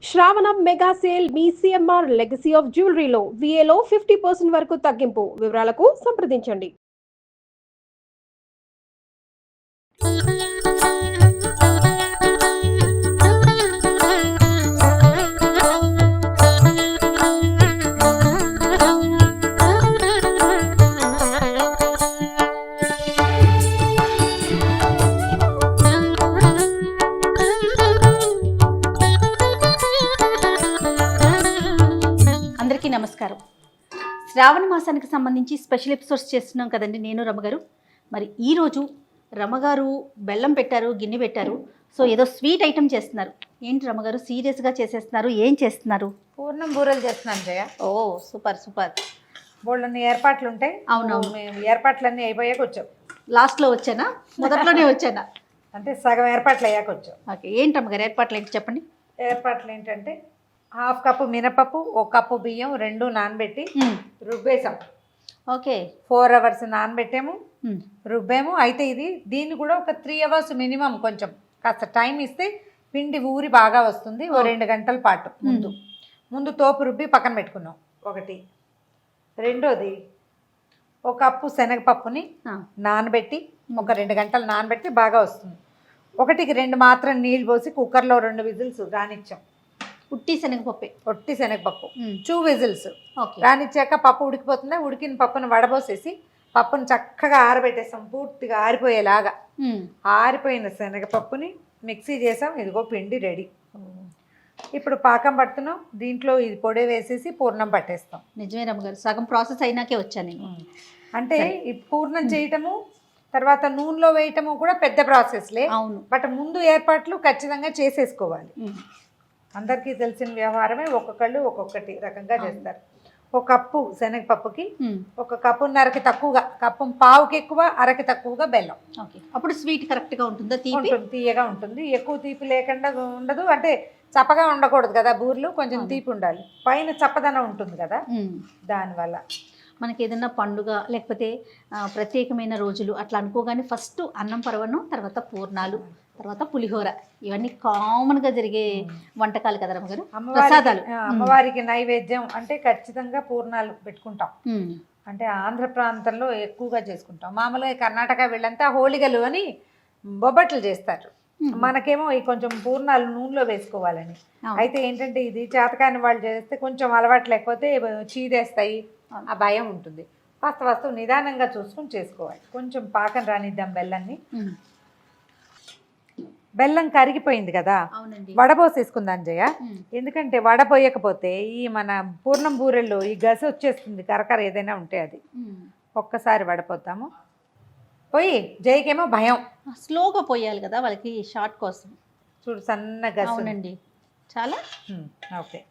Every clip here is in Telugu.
శ్రావణం మెగా సేల్ మీ సిఎంఆర్ లెగసీ ఆఫ్ జ్యువెలరీలో విఏలో 50% వరకు తగ్గింపు. వివరాలకు సంప్రదించండి. అందరికీ నమస్కారం. శ్రావణ మాసానికి సంబంధించి స్పెషల్ ఎపిసోడ్స్ చేస్తున్నాం కదండి నేను రమగారు. మరి ఈరోజు రమగారు బెల్లం పెట్టారు, గిన్నె పెట్టారు. సో ఏదో స్వీట్ ఐటెం చేస్తున్నారు. ఏంటి రమగారు సీరియస్గా చేసేస్తున్నారు? ఏం చేస్తున్నారు? పూర్ణం బూరెలు చేస్తున్నాను జయ. ఓ సూపర్ సూపర్. బోళ్ళన్ని ఏర్పాట్లు ఉంటాయి. అవునవును. మేము ఏర్పాట్లన్నీ అయిపోయాక వచ్చాం. లాస్ట్లో వచ్చానా మొదట్లోనే వచ్చానా? అంటే సగం ఏర్పాట్లు అయ్యాక వచ్చాం. ఓకే, ఏంటి రమగారు ఏర్పాట్లు ఏంటి చెప్పండి. ఏర్పాట్లు ఏంటంటే 1/2 కప్పు మినపప్పు, 1 కప్పు బియ్యం రెండు నానబెట్టి రుబ్బేసాం. Okay, 4 hours నానబెట్టాము, రుబ్బాము. అయితే దీన్ని కూడా ఒక 3 అవర్స్ మినిమం కొంచెం కాస్త టైం ఇస్తే పిండి ఊరి బాగా వస్తుంది. ఓ 2 గంటల పాటు ముందు తోపు రుబ్బి పక్కన పెట్టుకున్నాం. ఒకటి. రెండోది 1 కప్పు శనగపప్పుని నానబెట్టి ఒక 2 గంటలు నానబెట్టి బాగా వస్తుంది. 1కి 2 మాత్రం నీళ్ళు పోసి కుక్కర్లో 2 విజిల్స్ రానిచ్చాం. ఉట్టి శనగపప్పు. ఒట్టి శనగపప్పు 2 విజిల్స్ ఓకే, రానిచ్చాక పప్పు ఉడికిపోతుంది. ఉడికిన పప్పును వడబోసేసి పప్పును చక్కగా ఆరబెట్టేసాం, పూర్తిగా ఆరిపోయేలాగా. ఆరిపోయిన శనగపప్పుని మిక్సీ చేసాం. ఇదిగో పిండి రెడీ. ఇప్పుడు పాకం పడుతున్నాం. దీంట్లో ఇది పొడి వేసేసి పూర్ణం పట్టేస్తాం. నిజమే రమగారు, సగం ప్రాసెస్ అయినాకే వచ్చాను నేను. అంటే ఈ పూర్ణం చేయటము తర్వాత నూనెలో వేయటము కూడా పెద్ద ప్రాసెస్లే. అవును, బట్ ముందు ఏర్పాట్లు ఖచ్చితంగా చేసేసుకోవాలి. అందరికీ తెలిసిన వ్యవహారమే. ఒక్కొక్కళ్ళు ఒక్కొక్కటి రకంగా చేస్తారు. 1 కప్పు శనగపప్పుకి 1 కప్పున్నరకి తక్కువగా, కప్పు పావుకి ఎక్కువ, అరకి తక్కువగా బెల్లం. ఓకే, అప్పుడు స్వీట్ కరెక్ట్గా ఉంటుందా? తీయగా ఉంటుంది. ఎక్కువ తీపి లేకుండా ఉండదు. అంటే చప్పగా ఉండకూడదు కదా, బూర్లు కొంచెం తీపి ఉండాలి. పైన చప్పదనం ఉంటుంది కదా, దానివల్ల. మనకి ఏదైనా పండుగ లేకపోతే ప్రత్యేకమైన రోజులు అట్లా అనుకోగానే ఫస్ట్ అన్నం పరవన్నం, తర్వాత పూర్ణాలు, తర్వాత పులిహోర, ఇవన్నీ కామన్గా జరిగే వంటకాలు కదా రమగారు, ప్రసాదాలు. అమ్మవారికి నైవేద్యం అంటే ఖచ్చితంగా పూర్ణాలు పెట్టుకుంటాం. అంటే ఆంధ్ర ప్రాంతంలో ఎక్కువగా చేసుకుంటాం. మామూలుగా కర్ణాటక వీళ్ళంతా హోళిగలు అని బొబ్బట్లు చేస్తారు. మనకేమో ఈ కొంచెం పూర్ణాలు నూనెలో వేసుకోవాలని. అయితే ఏంటంటే ఇది చేతకాని వాళ్ళు చేస్తే కొంచెం అలవాటు లేకపోతే చీదేస్తాయి, ఆ భయం ఉంటుంది. వాస్తు నిదానంగా చూసుకుని చేసుకోవాలి. కొంచెం పాకం రానిద్దాం బెల్లాన్ని. బెల్లం కరిగిపోయింది కదా, వడపోసేసుకుందాం జయ. ఎందుకంటే వడపోయకపోతే ఈ మన పూర్ణం బూరెల్లో ఈ గసి వచ్చేస్తుంది, కరకర ఏదైనా ఉంటే అది. ఒక్కసారి వడపోతాము. పోయి జయకేమో భయం, స్లోగా పోయాలి కదా వాళ్ళకి, షార్ట్ కోసం. చూడు సన్న గసి. అవునండి, చాలా ఓకే.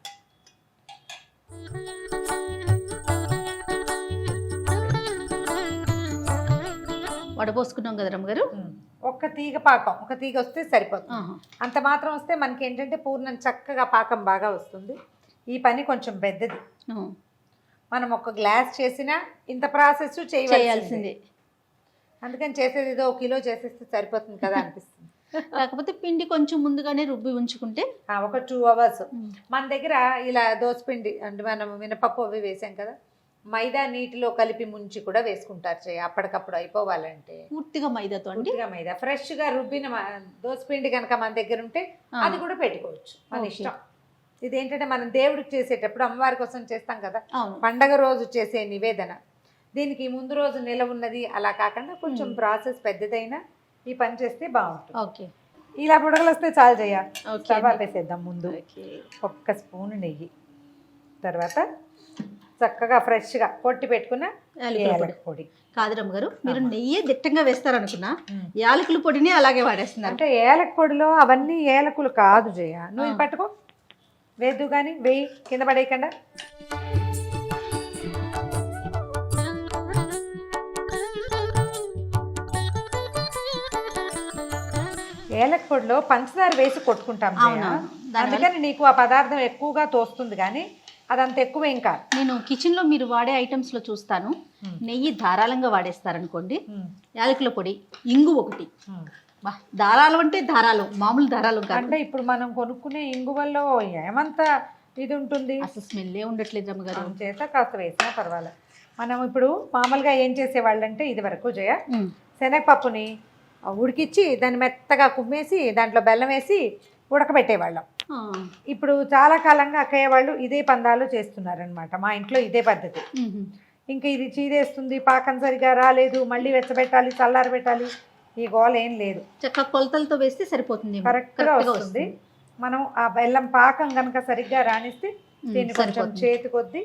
వడపోసుకున్నాం కదా రమగారు. ఒక్క తీగ పాకం, ఒక తీగ వస్తే సరిపోతుంది. అంత మాత్రం వస్తే మనకి ఏంటంటే పూర్ణం చక్కగా పాకం బాగా వస్తుంది. ఈ పని కొంచెం పెద్దది. మనం 1 గ్లాస్ చేసినా ఇంత ప్రాసెస్ చేయాల్సిందే. అందుకని చేసేది ఏదో 1 కిలో చేసేస్తే సరిపోతుంది కదా అనిపిస్తుంది. కాకపోతే పిండి కొంచెం ముందుగానే రుబ్బి ఉంచుకుంటే ఒక 2 అవర్స్. మన దగ్గర ఇలా దోసపిండి అంటే మనం మినపప్పు అవి వేసాం కదా, మైదా నీటిలో కలిపి ముంచి కూడా వేసుకుంటారు. అప్పటికప్పుడు అయిపోవాలంటే పూర్తిగా మైదాతో అండి. పూర్తిగా మైదా ఫ్రెష్గా రుబ్బిన దోసపిండి కనుక మన దగ్గర ఉంటే అది కూడా పెట్టుకోవచ్చు, మన ఇష్టం. ఇదేంటంటే మనం దేవుడికి చేసేటప్పుడు అమ్మవారి కోసం చేస్తాం కదా, పండగ రోజు చేసే నివేదన. దీనికి ముందు రోజు నిల ఉన్నది అలా కాకుండా కొంచెం ప్రాసెస్ పెద్దదైనా ఈ పని చేస్తే బాగుంటుంది. ఓకే, ఇలా బుడగలు వస్తే చాలు చేయ. స్టవ్ ఆపేసేద్దాం. ముందు 1 స్పూన్ నెయ్యి, తర్వాత చక్కగా ఫ్రెష్గా పొట్టి పెట్టుకున్న యాలకుల పొడి. కాదు రమ్మగారు, మీరు నెయ్యి దిట్టంగా వేస్తారనుకున్నా యాలకుల పొడిని అలాగే వాడేస్తున్నారు. అంటే ఏలక పొడిలో అవన్నీ ఏలకులు కాదు జయ. నువ్వు పట్టుకో, వేద్దు కానీ వేయి, కింద పడేయకుండా. ఏలక పొడిలో పంచదార వేసి కొట్టుకుంటాం, అందుకని నీకు ఆ పదార్థం ఎక్కువగా తోస్తుంది. కానీ అదంత ఎక్కువేం కాదు. నేను కిచెన్లో మీరు వాడే ఐటమ్స్లో చూస్తాను, నెయ్యి ధారాళంగా వాడేస్తారనుకోండి, యాలకుల పొడి, ఇంగు ఒకటి, బా, దారాలు అంటే దారాలు, మామూలు దారాలు కాదు. అంటే ఇప్పుడు మనం కొనుక్కునే ఇంగువల్లో ఏమంత ఇది ఉంటుంది, అసలు స్మెల్లే ఉండట్లేదు రమ్మగారు. చేత కాస్త వేసినా పర్వాలేదు. మనం ఇప్పుడు మామూలుగా ఏం చేసేవాళ్ళు అంటే ఇది వరకు జయ శనగపప్పుని ఉడికిచ్చి దాన్ని మెత్తగా కుమ్మేసి దాంట్లో బెల్లం వేసి ఉడకబెట్టేవాళ్ళం. ఇప్పుడు చాలా కాలంగా అక్కయ్య వాళ్ళు ఇదే పందాలు చేస్తున్నారనమాట. మా ఇంట్లో ఇదే పద్ధతి. ఇంకా ఇది చీదేస్తుంది, పాకం సరిగా రాలేదు, మళ్ళీ వెచ్చబెట్టాలి, చల్లారబెట్టాలి, ఈ గోల ఏం లేదు. చక్కగా కొలతలతో వేస్తే సరిపోతుంది, కరెక్ట్గా వస్తుంది. మనం ఆ బెల్లం పాకం కనుక సరిగ్గా రాణిస్తే దీన్ని కొంచెం చేతి కొద్ది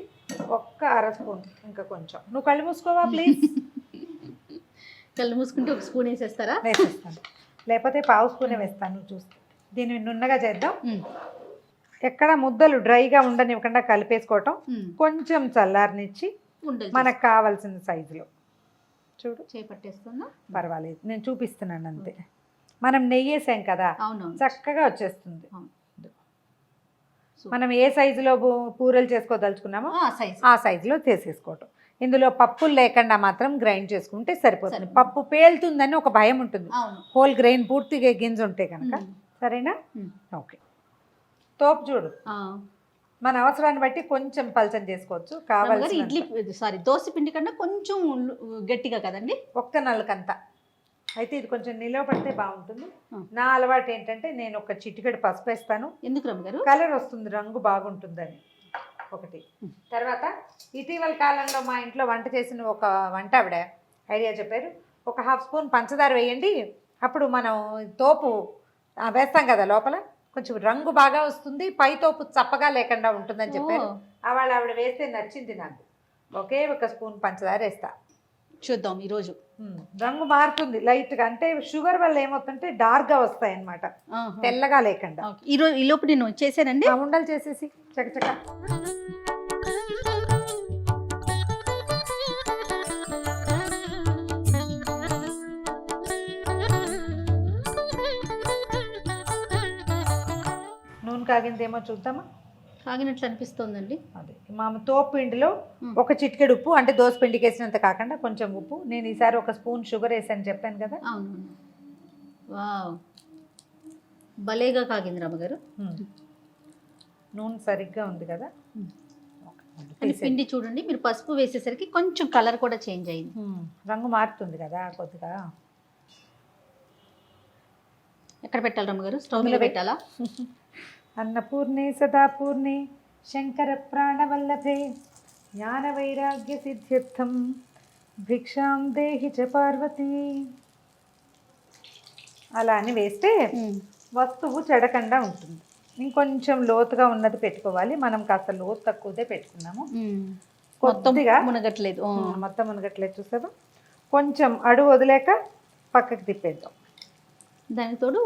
ఒక్క అర స్పూన్, ఇంకా కొంచెం. నువ్వు కళ్ళు మూసుకోవా ప్లీజ్? కళ్ళు మూసుకుంటే ఒక స్పూన్ వేసేస్తారా? వేసేస్తాను, లేకపోతే పావు స్పూనే వేస్తాను. నువ్వు చూస్తే దీన్ని నున్నగా చేద్దాం. ఎక్కడ ముద్దలు డ్రైగా ఉండనివ్వకుండా కలిపేసుకోవటం, కొంచెం చల్లారనిచ్చి మనకు కావాల్సిన సైజులో చూడు చేపట్టేస్తున్నా. పర్వాలేదు, నేను చూపిస్తున్నాను అంతే. మనం నెయ్యి వేసాం కదా, చక్కగా వచ్చేస్తుంది. మనం ఏ సైజులో పూరలు చేసుకోదలుచుకున్నామో ఆ సైజులో తీసేసుకోవటం. ఇందులో పప్పులు లేకుండా మాత్రం గ్రైండ్ చేసుకుంటే సరిపోతుంది. పప్పు పేలుతుందని ఒక భయం ఉంటుంది, హోల్ గ్రెయిన్ పూర్తిగా గింజ ఉంటే కనుక. సరేనా? ఓకే. తోపు చూడు, మన అవసరాన్ని బట్టి కొంచెం పలచని చేసుకోవచ్చు. కావాలి ఇడ్లీ దోశ పిండి కన్నా కొంచెం గట్టిగా కదండి, ఒక్క నల్లకంతా. అయితే ఇది కొంచెం నిలవ పడితే బాగుంటుంది. నా అలవాటు ఏంటంటే నేను ఒక చిటికెడు పసుపు వేస్తాను. ఎందుకు రమ్మగారు? కలర్ వస్తుంది, రంగు బాగుంటుందని ఒకటి. తర్వాత ఇటీవల కాలంలో మా ఇంట్లో వంట చేసిన ఒక వంట ఆవిడ ఐడియా చెప్పారు, ఒక హాఫ్ స్పూన్ పంచదార వేయండి, అప్పుడు మనం తోపు వేస్తాం కదా లోపల కొంచెం రంగు బాగా వస్తుంది, పై తోపు చప్పగా లేకుండా ఉంటుందని చెప్పారు. ఆవిడ వేస్తే నచ్చింది నాకు. ఒకే ఒక స్పూన్ పంచదార వేస్తా. చూద్దాం ఈరోజు. రంగు మారుతుంది లైట్గా, అంటే షుగర్ వల్ల ఏమవుతుంటే డార్క్గా వస్తాయి అన్నమాట, తెల్లగా లేకుండా. ఈ లోపు నేను చేశానండి, ఉండలు చేసేసి చకచక. నూనె కాగిందేమో చూద్దామా? కాగినట్లు అనిపిస్తోందండి. అదే మా తోపు పిండిలో ఒక చిటికెడు ఉప్పు, అంటే దోశ పిండికి వేసినంత కాకుండా కొంచెం ఉప్పు. నేను ఈసారి ఒక స్పూన్ షుగర్ వేసాను చెప్పాను కదా. అవును, వావ్, భలేగా కాగింది రమ్మగారు. నూనె సరిగ్గా ఉంది కదా. పిండి చూడండి, మీరు పసుపు వేసేసరికి కొంచెం కలర్ కూడా చేంజ్ అయింది, రంగు మారుతుంది కదా కొద్దిగా. ఎక్కడ పెట్టాలి రమ్మగారు? స్టవ్ మీద పెట్టాలా? అన్నపూర్ణే సదాపూర్ణే శంకర ప్రాణవల్లభే జ్ఞాన వైరాగ్య సిద్ధ్యర్థం భిక్షాం దేహి చ పార్వతీ. అలా అని వేస్తే వస్తువు చెడకుండా ఉంటుంది. ఇంకొంచెం లోతుగా ఉన్నది పెట్టుకోవాలి. మనం కాస్త లోతు తక్కువదే పెట్టుకున్నాము, కొద్దిగా మునగట్లేదు. మొత్తం మునగట్లేదు చూసావా. కొంచెం అడుగు వదిలేక పక్కకి తిప్పేద్దాం. దానికి తోడు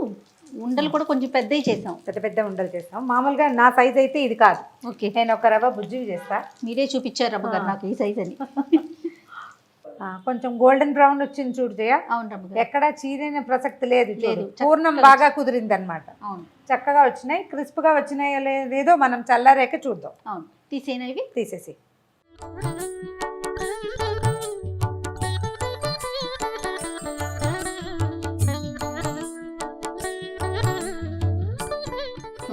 ఉండలు కూడా కొంచెం పెద్దవి చేసాం, పెద్ద పెద్ద ఉండలు చేస్తాం. మామూలుగా నా సైజ్ అయితే ఇది కాదు. ఓకే, నేను ఒక రవ్వ బుజ్జివి చేస్తా. మీరే చూపించారు రమ్మగారు నాకు ఈ సైజ్ అని. కొంచెం గోల్డెన్ బ్రౌన్ వచ్చింది చూడు జయ. అవును రమ్మగారు, ఎక్కడ చీరైన ప్రసక్తి లేదు. పూర్ణం బాగా కుదిరింది అనమాట. అవును, చక్కగా వచ్చినాయి, క్రిస్ప్గా వచ్చినాయో లేదో మనం చల్లారాక చూద్దాం. అవును, తీసేనవి తీసేసి.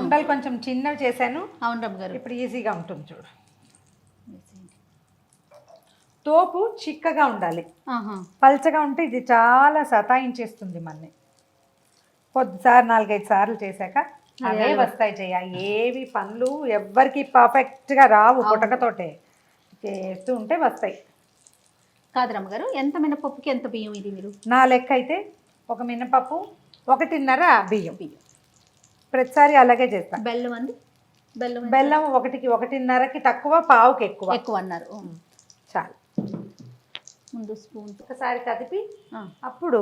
ఉండలు కొంచెం చిన్నవి చేశాను. అవును రమ్మగారు, ఇప్పుడు ఈజీగా ఉంటుంది చూడు. తోపు చిక్కగా ఉండాలి, పల్చగా ఉంటే ఇది చాలా సతాయించేస్తుంది మనని. కొద్దిసార్లు 4-5 సార్లు చేశాక అవే వస్తాయి చేయ. ఏవి పనులు ఎవ్వరికి పర్ఫెక్ట్గా రావు, పుటకతోటే చేస్తూ ఉంటే వస్తాయి. కాదు రమ్మగారు, ఎంత మినపప్పుకి ఎంత బియ్యం ఇది మీరు? నా లెక్క అయితే ఒక మినపప్పు 1.5 బియ్యం. ప్రతిసారి అలాగే చేస్తాను. బెల్లం అండి? బెల్లం 1కి 1.5కి తక్కువ, పావుకి ఎక్కువ అన్నారు. చాలు. ముందు స్పూన్ ఒకసారి కదిపి అప్పుడు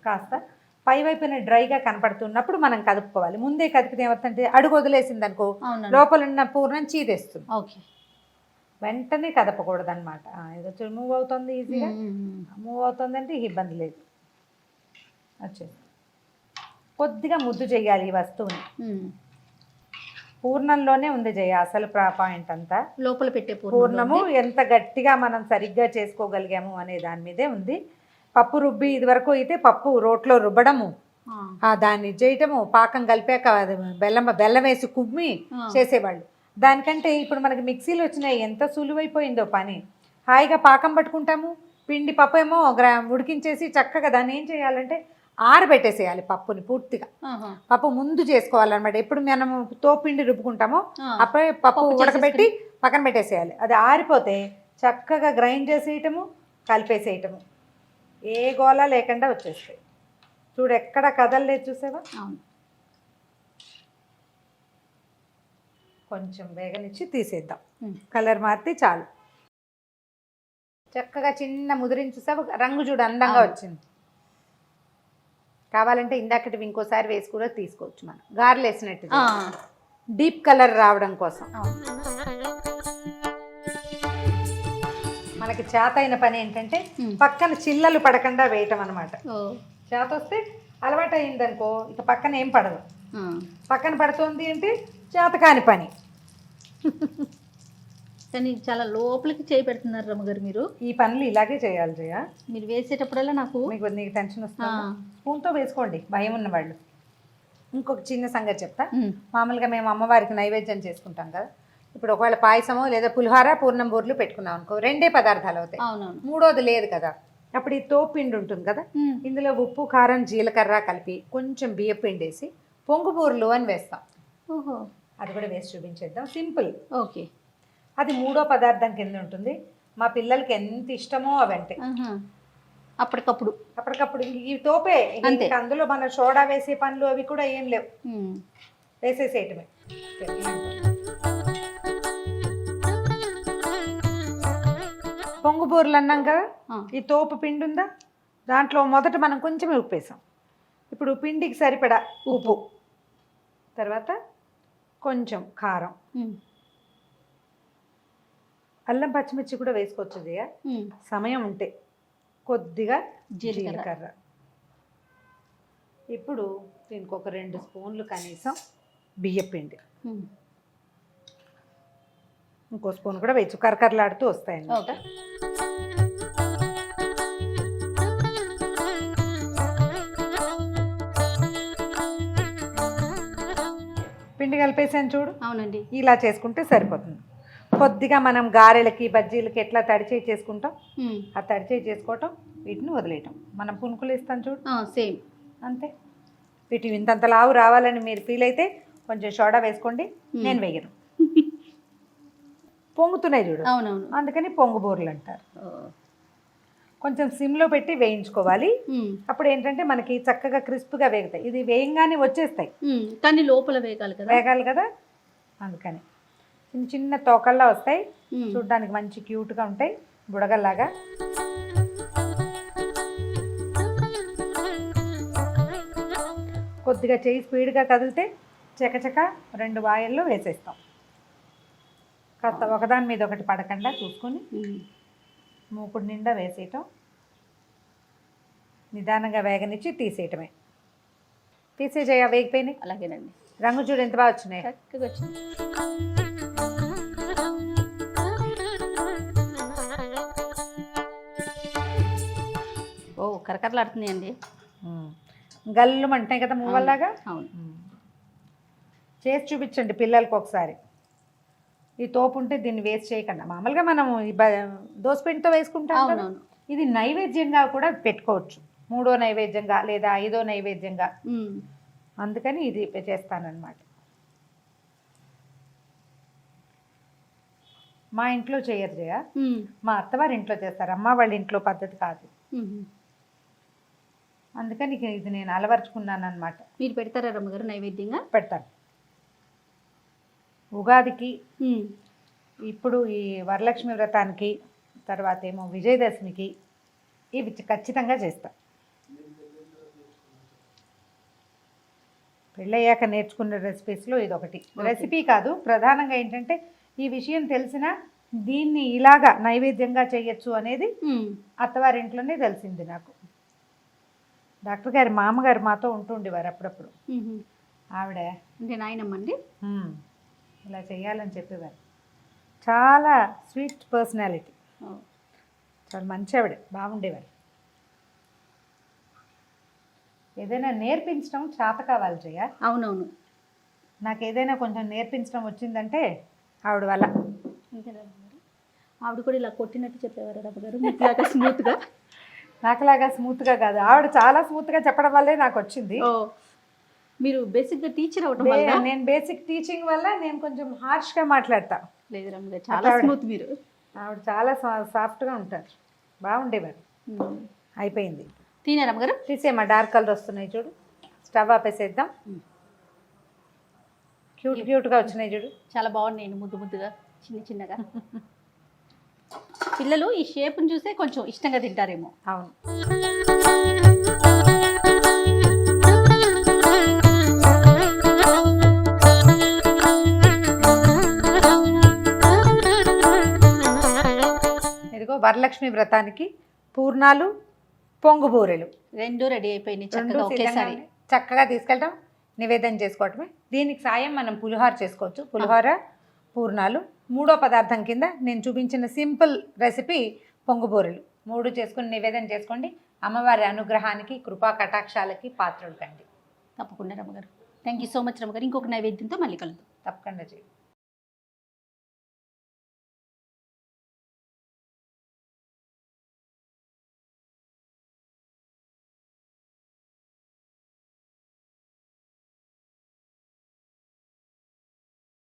కాస్త పై వైపున డ్రైగా కనపడుతున్నప్పుడు మనం కదుపుకోవాలి. ముందే కదిపితే ఏమవుతుందంటే అడుగు వదిలేసింది అనుకో, లోపల ఉన్న పూర్ణం చీదేస్తుంది. ఓకే, వెంటనే కదపకూడదు అనమాట. ఏదో మూవ్ అవుతుంది, ఈజీగా మూవ్ అవుతుందంటే ఇబ్బంది లేదు. వచ్చేది కొద్దిగా ముద్దు చేయాలి ఈ వస్తువుని. పూర్ణంలోనే ఉంది జయ అసలు పాయింట్ అంతా. లోపల పెట్టే పూర్ణము ఎంత గట్టిగా మనం సరిగ్గా చేసుకోగలిగాము అనే దాని మీదే ఉంది. పప్పు రుబ్బి ఇది వరకు అయితే పప్పు రోట్లో రుబ్బడము, దాన్ని చేయటము, పాకం కలిపాక అది బెల్లం వేసి కుమ్మి చేసేవాళ్ళు. దానికంటే ఇప్పుడు మనకి మిక్సీలు వచ్చినాయి, ఎంత సులువైపోయిందో పని. హాయిగా పాకం పట్టుకుంటాము, పిండి పప్పు ఏమో ఉడికించేసి చక్కగా దాన్ని ఏం చేయాలంటే ఆరబెట్టేసేయాలి పప్పుని పూర్తిగా. పప్పు ముందు చేసుకోవాలన్నమాట. ఎప్పుడు మనం తోపిండి రుబ్బుకుంటామో అప్పుడే పప్పు ఉడకబెట్టి పక్కన పెట్టేసేయాలి. అది ఆరిపోతే చక్కగా గ్రైండ్ చేసేయటము, కలిపేసేయటము, ఏ గోళ లేకుండా వచ్చేస్తాయి. చూడు ఎక్కడ కదలలేదు, చూసావా? కొంచెం వేగనిచ్చి తీసేద్దాం, కలర్ మారితే చాలు. చక్కగా చిన్న ముదిరిని చూసావా, రంగు చూడు అందంగా వచ్చింది. కావాలంటే ఇందాకటి ఇంకోసారి వేసి కూడా తీసుకోవచ్చు, మనం గారెలు వేసినట్టు డీప్ కలర్ రావడం కోసం. మనకి చేత అయిన పని ఏంటంటే పక్కన చిల్లలు పడకుండా వేయటం అనమాట. చేత వస్తే అలవాటు అయిందనుకో ఇక పక్కన ఏం పడదు. పక్కన పడుతుంది అంటే చేత కాని పని. కానీ చాలా లోపలికి చేయి పెడుతున్నారు రమ్మగారు మీరు. ఈ పనులు ఇలాగే చేయాలి జయ. మీరు వేసేటప్పుడల్లా నీకు టెన్షన్ వస్తుంది. స్పూన్తో వేసుకోండి భయం ఉన్న వాళ్ళు. ఇంకొక చిన్న సంగతి చెప్తా. మామూలుగా మేము అమ్మవారికి నైవేద్యం చేసుకుంటాం కదా. ఇప్పుడు ఒకవేళ పాయసమో లేదా పులిహోర పూర్ణం బూర్లు పెట్టుకున్నాం అనుకో, 2 పదార్థాలు అవుతాయి, మూడోది లేదు కదా. అప్పుడు ఈ తోపిండి ఉంటుంది కదా, ఇందులో ఉప్పు కారం జీలకర్ర కలిపి కొంచెం బియ్యం పిండి వేసి పొంగు బూర్లు అని వేస్తాం. అది కూడా వేసి చూపించేద్దాం, సింపుల్. ఓకే. అది 3వ పదార్థం కింద ఉంటుంది. మా పిల్లలకి ఎంత ఇష్టమో అవంటే అప్పటికప్పుడు ఈ తోపే. అందులో మన సోడా వేసే పనులు అవి కూడా ఏం లేవు, వేసేసేయటమే. పొంగు బూరలు అన్నాం కదా, ఈ తోపు పిండి ఉందా, దాంట్లో మొదట మనం కొంచెం ఉప్పు వేసాం. ఇప్పుడు పిండికి సరిపడా ఉప్పు, తర్వాత కొంచెం కారం, అల్లం పచ్చిమిర్చి కూడా వేసుకోవచ్చు జయ సమయం ఉంటే, కొద్దిగా జీలకర్ర. ఇప్పుడు దీనికి ఒక 2 స్పూన్లు కనీసం బియ్యం పిండి, ఇంకో స్పూన్ కూడా వేయచ్చు, కరకరలాడుతూ వస్తాయి అన్నమాట. పిండి కలిపేసాను చూడు. అవునండి. ఇలా చేసుకుంటే సరిపోతుంది. కొద్దిగా మనం గారెలకి బజ్జీలకి ఎట్లా తడిచేయి చేసుకుంటాం, ఆ తడిచేయి చేసుకోవటం, వీటిని వదిలేయటం. మనం పునుకులు ఇస్తాం చూడు, సేమ్ అంతే. వీటి ఇంతంత లావు రావాలని మీరు ఫీల్ అయితే కొంచెం సోడా వేసుకోండి, నేను వేయను. పొంగుతున్నాయి చూడు, అవునవును, అందుకని పొంగు బూరలు అంటారు. కొంచెం సిమ్లో పెట్టి వేయించుకోవాలి. అప్పుడు ఏంటంటే మనకి చక్కగా క్రిస్ప్గా వేగుతాయి. ఇది వేయంగానే వచ్చేస్తాయి, కానీ లోపల వేగాలి కదా, అందుకని చిన్న చిన్న తోకల్లా వస్తాయి. చూడ్డానికి మంచి క్యూట్గా ఉంటాయి, బుడగల్లాగా. కొద్దిగా చేయి స్పీడ్గా కదిలితే చకచక 2 వాయల్లో వేసేస్తాం. కాస్త ఒకదాని మీద ఒకటి పడకుండా చూసుకొని మూకుడు నిండా వేసేయటం, నిదానంగా వేగనిచ్చి తీసేయటమే. తీసేజేయ వేగిపోయినాయి. అలాగేనండి. రంగు చూడు ఎంత బాగా వచ్చినాయి, చక్కగా వచ్చింది. ఓ కరకరలాడుతున్నాయి అండి, గల్లు అంటాయి కదా మువ్వల్లాగా. అవును, చేసి చూపించండి పిల్లలకి ఒకసారి. ఈ తోపు ఉంటే దీన్ని వేస్ట్ చేయకుండా, మామూలుగా మనం దోసపిండితో వేసుకుంటాం కదా, ఇది నైవేద్యంగా కూడా పెట్టుకోవచ్చు, 3వ నైవేద్యంగా లేదా 5వ నైవేద్యంగా. అందుకని ఇది చేస్తానన్నమాట. మా ఇంట్లో చేయరు జయ, మా అత్తవారి ఇంట్లో చేస్తారు, అమ్మ వాళ్ళ ఇంట్లో పద్ధతి కాదు. అందుకని ఇది నేను అలవర్చుకున్నాను అనమాట. మీరు పెడతారా రమ్మగారు నైవేద్యంగా? పెడతాను. ఉగాదికి, ఇప్పుడు ఈ వరలక్ష్మి వ్రతానికి, తర్వాత ఏమో విజయదశమికి ఇవి ఖచ్చితంగా చేస్తా. పెళ్ళయ్యాక నేర్చుకున్న రెసిపీస్లో ఇదొకటి. రెసిపీ కాదు, ప్రధానంగా ఏంటంటే ఈ విషయం తెలిసినా దీన్ని ఇలాగా నైవేద్యంగా చేయొచ్చు అనేది అత్తవారింట్లోనే తెలిసింది నాకు. డాక్టర్ గారి మామగారు మాతో ఉంటుండేవారు అప్పుడప్పుడు. ఆవిడ అంటే నాయనమ్మండి ఇలా చేయాలని చెప్పేవారు. చాలా స్వీట్ పర్సనాలిటీ, చాలా మంచి ఆవిడ, బాగుండేవారు. ఏదైనా నేర్పించడం చేత కావాలి జయ. అవునవును, నాకు ఏదైనా కొంచెం నేర్పించడం వచ్చిందంటే ఆవిడ వల్ల. అంతే రమ్మగారు. ఆవిడ కూడా ఇలా కొట్టినట్టు చెప్పేవారు రమ్మగారు, మీకులాగా స్మూత్గా. నాకులాగా స్మూత్గా కాదు, ఆవిడ చాలా స్మూత్గా చెప్పడం వల్లే నాకు వచ్చింది. ఓ, మీరు బేసిక్గా టీచర్ అవడం వల్ల. నేను బేసిక్ టీచింగ్ వల్ల నేను కొంచెం హార్ష్గా మాట్లాడతా. లేదు రమ్మగారు, చాలా స్మూత్ మీరు. ఆవిడ చాలా సాఫ్ట్గా ఉంటారు, బాగుండేవారు. అయిపోయింది, తినే రమ్మగారు. తీసేమా, డార్క్ కలర్ వస్తున్నాయి చూడు. స్టవ్ ఆపేసేద్దాం. క్యూట్గా వచ్చినాయి చూడు. చాలా బాగున్నాయి, ముద్దు ముద్దుగా చిన్నగా. పిల్లలు ఈ షేప్ని చూసే కొంచెం ఇష్టంగా తింటారేమో. అవును. ఇదిగో వరలక్ష్మి వ్రతానికి పూర్ణాలు, పొంగు బూరెలు రెండు రెడీ అయిపోయినాయి రెండు చక్కగా ఒకేసారి. చక్కగా తీసుకెళ్ళటం, నివేదన చేసుకోవటమే. దీనికి సాయం మనం పులిహోర చేసుకోవచ్చు. పులిహోర, పూర్ణాలు. మూడో పదార్థం కింద నేను చూపించిన సింపుల్ రెసిపీ పొంగుబూరెలు. 3 చేసుకుని నివేదన చేసుకోండి. అమ్మవారి అనుగ్రహానికి, కృపా కటాక్షాలకి పాత్రలు కండి. తప్పకుండా రమ్మగారు. థ్యాంక్ యూ సో మచ్ రమ్మగారు. ఇంకొక నైవేద్యంతో మళ్ళీ కలుద్దాం. తప్పకుండా చేయండి.